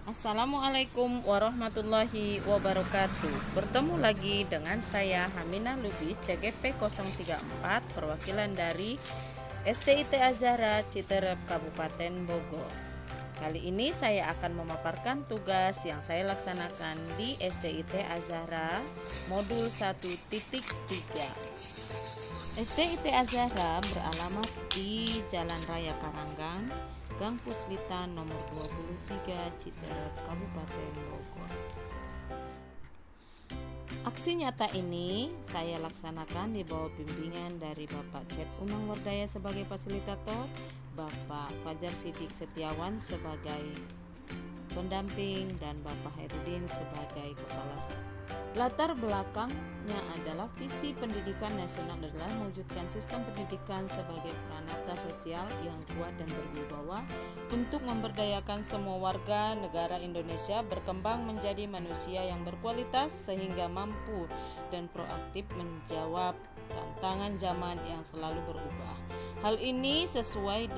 Assalamualaikum warahmatullahi wabarakatuh. Bertemu lagi dengan saya Haminah Lubis, CGP 034, perwakilan dari SDIT Azahra Citerep Kabupaten Bogor. Kali ini saya akan memaparkan tugas yang saya laksanakan di SDIT Azahra Modul 1.3. SDIT Azahra beralamat di Jalan Raya Karanggang, Gang Puslita nomor 23, Citerep, Kabupaten Bogor. Aksi nyata ini saya laksanakan di bawah bimbingan dari Bapak Cep Unang Wardaya sebagai fasilitator, Bapak Fajar Sidik Setiawan sebagai pendamping, dan Bapak Hairudin sebagai kepala sekolah. Latar belakangnya adalah visi pendidikan nasional adalah mewujudkan sistem pendidikan sebagai pranata sosial yang kuat dan berwibawa untuk memberdayakan semua warga negara Indonesia berkembang menjadi manusia yang berkualitas sehingga mampu dan proaktif menjawab tantangan zaman yang selalu berubah. Hal ini sesuai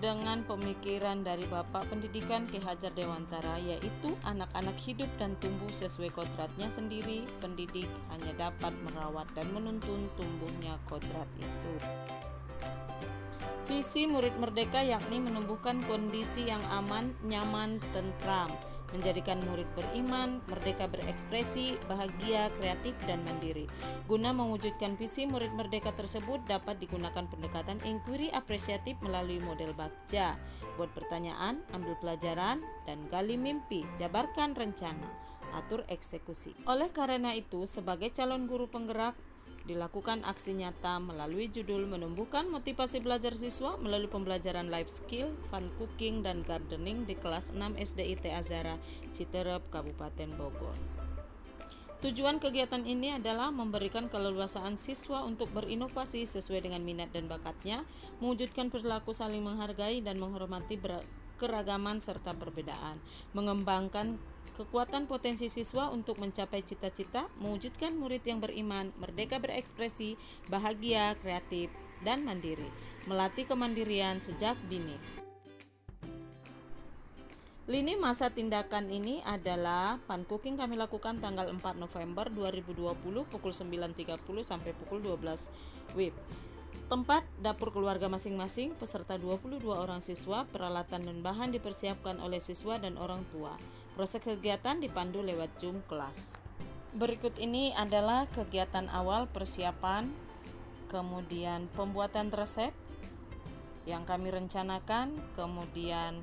dengan pemikiran dari Bapak Pendidikan Ki Hajar Dewantara, yaitu anak-anak hidup dan tumbuh sesuai kodratnya sendiri. Pendidik hanya dapat merawat dan menuntun tumbuhnya kodrat itu. Visi murid merdeka yakni menumbuhkan kondisi yang aman, nyaman, tentram, menjadikan murid beriman, merdeka berekspresi, bahagia, kreatif, dan mandiri. Guna mewujudkan visi murid merdeka tersebut dapat digunakan pendekatan inquiry apresiatif melalui model Bagja. Buat pertanyaan, ambil pelajaran, dan gali mimpi, jabarkan rencana, atur eksekusi. Oleh karena itu, sebagai calon guru penggerak, dilakukan aksi nyata melalui judul menumbuhkan motivasi belajar siswa melalui pembelajaran life skill, fun cooking, dan gardening di kelas 6 SDIT Azahra Citerep, Kabupaten Bogor. Tujuan kegiatan ini adalah memberikan keleluasaan siswa untuk berinovasi sesuai dengan minat dan bakatnya, mewujudkan perilaku saling menghargai dan menghormati keragaman serta perbedaan, mengembangkan kekuatan potensi siswa untuk mencapai cita-cita, mewujudkan murid yang beriman, merdeka berekspresi, bahagia, kreatif, dan mandiri, melatih kemandirian sejak dini. Lini masa tindakan ini adalah fun cooking kami lakukan tanggal 4 November 2020 pukul 9.30 sampai pukul 12 WIB. Tempat dapur keluarga masing-masing, peserta 22 orang siswa, peralatan dan bahan dipersiapkan oleh siswa dan orang tua. Proses kegiatan dipandu lewat Zoom kelas. Berikut ini adalah kegiatan awal persiapan, kemudian pembuatan resep yang kami rencanakan, kemudian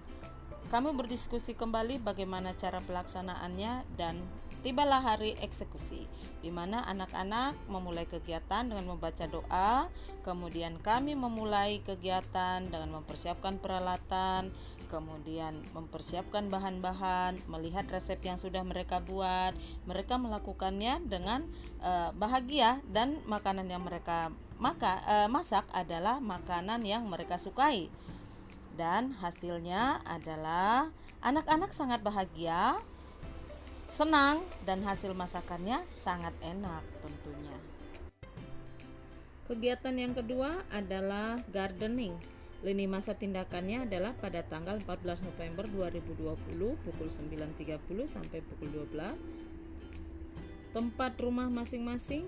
kami berdiskusi kembali bagaimana cara pelaksanaannya, dan tibalah hari eksekusi, di mana anak-anak memulai kegiatan dengan membaca doa, kemudian kami memulai kegiatan dengan mempersiapkan peralatan, kemudian mempersiapkan bahan-bahan, melihat resep yang sudah mereka buat, mereka melakukannya dengan bahagia, dan makanan yang mereka masak adalah makanan yang mereka sukai. Dan hasilnya adalah anak-anak sangat bahagia, senang, dan hasil masakannya sangat enak tentunya. Kegiatan yang kedua adalah gardening. Lini masa tindakannya adalah pada tanggal 14 November 2020 pukul 9.30 sampai pukul 12. Tempat rumah masing-masing,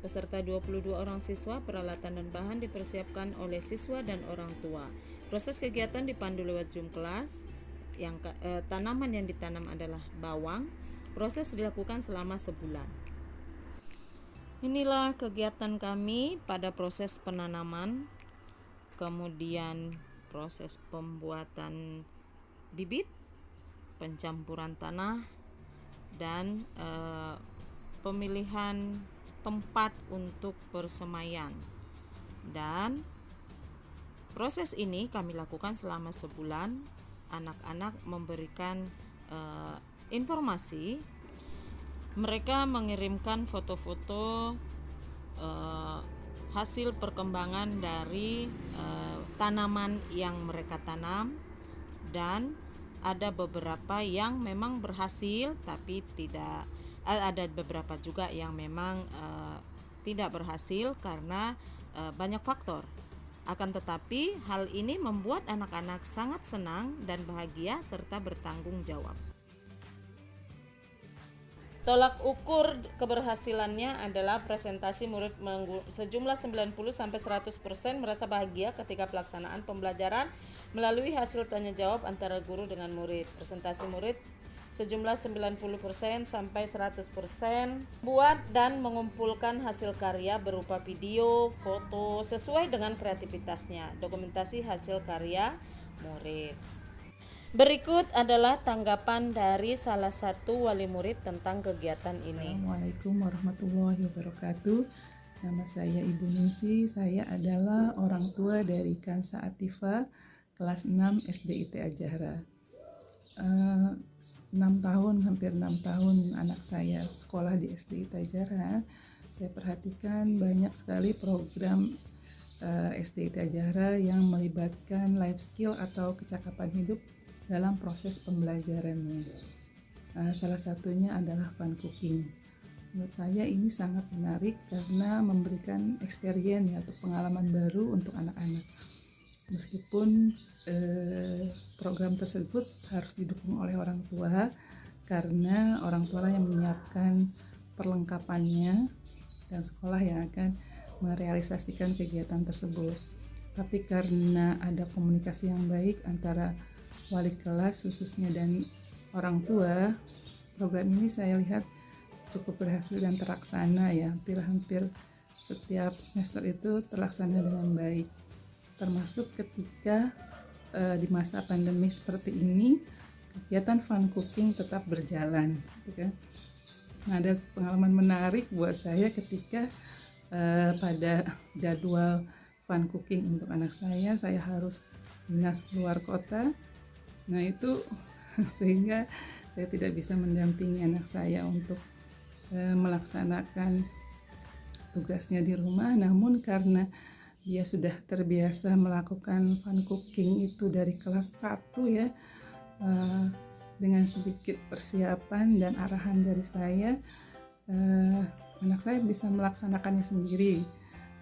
peserta 22 orang siswa, peralatan dan bahan dipersiapkan oleh siswa dan orang tua. Proses kegiatan dipandu lewat Zoom kelas. Tanaman yang ditanam adalah bawang. Proses dilakukan selama sebulan. Inilah kegiatan kami pada proses penanaman, kemudian proses pembuatan bibit, pencampuran tanah, dan pemilihan tempat untuk persemaian. Dan proses ini kami lakukan selama sebulan. Anak-anak memberikan informasi. Mereka mengirimkan foto-foto hasil perkembangan dari tanaman yang mereka tanam, dan ada beberapa yang memang berhasil tapi tidak, ada beberapa juga yang memang tidak berhasil karena banyak faktor. Akan tetapi hal ini membuat anak-anak sangat senang dan bahagia serta bertanggung jawab. Tolak ukur keberhasilannya adalah presentasi murid sejumlah 90-100% merasa bahagia ketika pelaksanaan pembelajaran melalui hasil tanya jawab antara guru dengan murid. Presentasi murid sejumlah 90% sampai 100% buat dan mengumpulkan hasil karya berupa video, foto sesuai dengan kreativitasnya. Dokumentasi hasil karya murid. Berikut adalah tanggapan dari salah satu wali murid tentang kegiatan ini. Assalamualaikum warahmatullahi wabarakatuh. Nama saya Ibu Ningsi. Saya adalah orang tua dari Kansa Atifa kelas 6 SD IT Ajahra. 6 tahun, hampir 6 tahun anak saya sekolah di SD IT Ajahra. Saya perhatikan banyak sekali program SD IT Ajahra yang melibatkan life skill atau kecakapan hidup dalam proses pembelajarannya. Salah satunya adalah fun cooking. Menurut saya ini sangat menarik karena memberikan experience atau pengalaman baru untuk anak-anak. Meskipun program tersebut harus didukung oleh orang tua karena orang tua yang menyiapkan perlengkapannya dan sekolah yang akan merealisasikan kegiatan tersebut. Tapi karena ada komunikasi yang baik antara wali kelas khususnya dan orang tua, program ini saya lihat cukup berhasil dan terlaksana ya, hampir setiap semester itu terlaksana dengan baik, termasuk ketika di masa pandemi seperti ini kegiatan fun cooking tetap berjalan gitu kan. Nah, ada pengalaman menarik buat saya ketika pada jadwal fun cooking untuk anak saya harus dinas keluar kota. Nah itu sehingga saya tidak bisa mendampingi anak saya untuk melaksanakan tugasnya di rumah. Namun karena dia sudah terbiasa melakukan fun cooking itu dari kelas 1 ya, dengan sedikit persiapan dan arahan dari saya, anak saya bisa melaksanakannya sendiri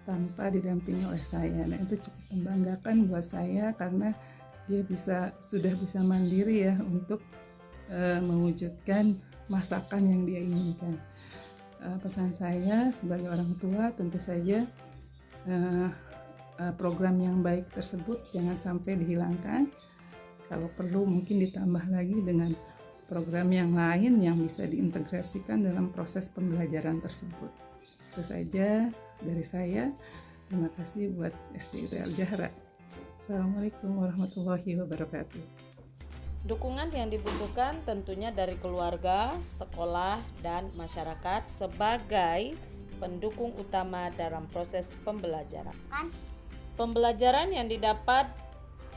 tanpa didampingi oleh saya. Nah itu cukup membanggakan buat saya karena dia sudah bisa mandiri ya untuk mewujudkan masakan yang dia inginkan. Pesan saya sebagai orang tua tentu saja program yang baik tersebut jangan sampai dihilangkan. Kalau perlu mungkin ditambah lagi dengan program yang lain yang bisa diintegrasikan dalam proses pembelajaran tersebut. Itu saja dari saya. Terima kasih buat SD IT Ajahra. Assalamualaikum warahmatullahi wabarakatuh. Dukungan yang dibutuhkan tentunya dari keluarga, sekolah, dan masyarakat sebagai pendukung utama dalam proses pembelajaran. Pembelajaran yang didapat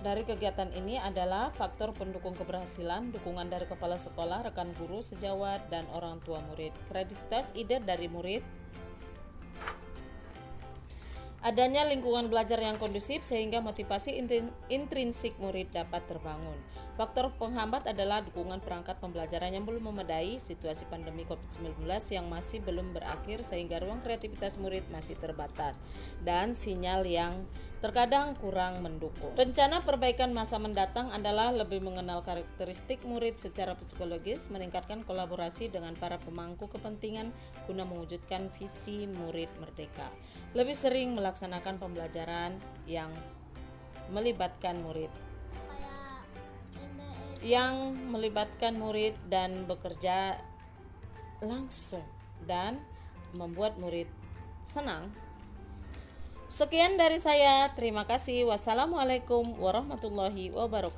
dari kegiatan ini adalah faktor pendukung keberhasilan, dukungan dari kepala sekolah, rekan guru, sejawat, dan orang tua murid. Kreativitas ide dari murid, adanya lingkungan belajar yang kondusif sehingga motivasi intrinsik murid dapat terbangun. Faktor penghambat adalah dukungan perangkat pembelajaran yang belum memadai, situasi pandemi COVID-19 yang masih belum berakhir sehingga ruang kreativitas murid masih terbatas, dan sinyal yang terkadang kurang mendukung. Rencana perbaikan masa mendatang adalah lebih mengenal karakteristik murid secara psikologis, meningkatkan kolaborasi dengan para pemangku kepentingan guna mewujudkan visi murid merdeka. Lebih sering melaksanakan pembelajaran yang melibatkan murid dan bekerja langsung dan membuat murid senang. Sekian dari saya, terima kasih. Wassalamualaikum warahmatullahi wabarakatuh.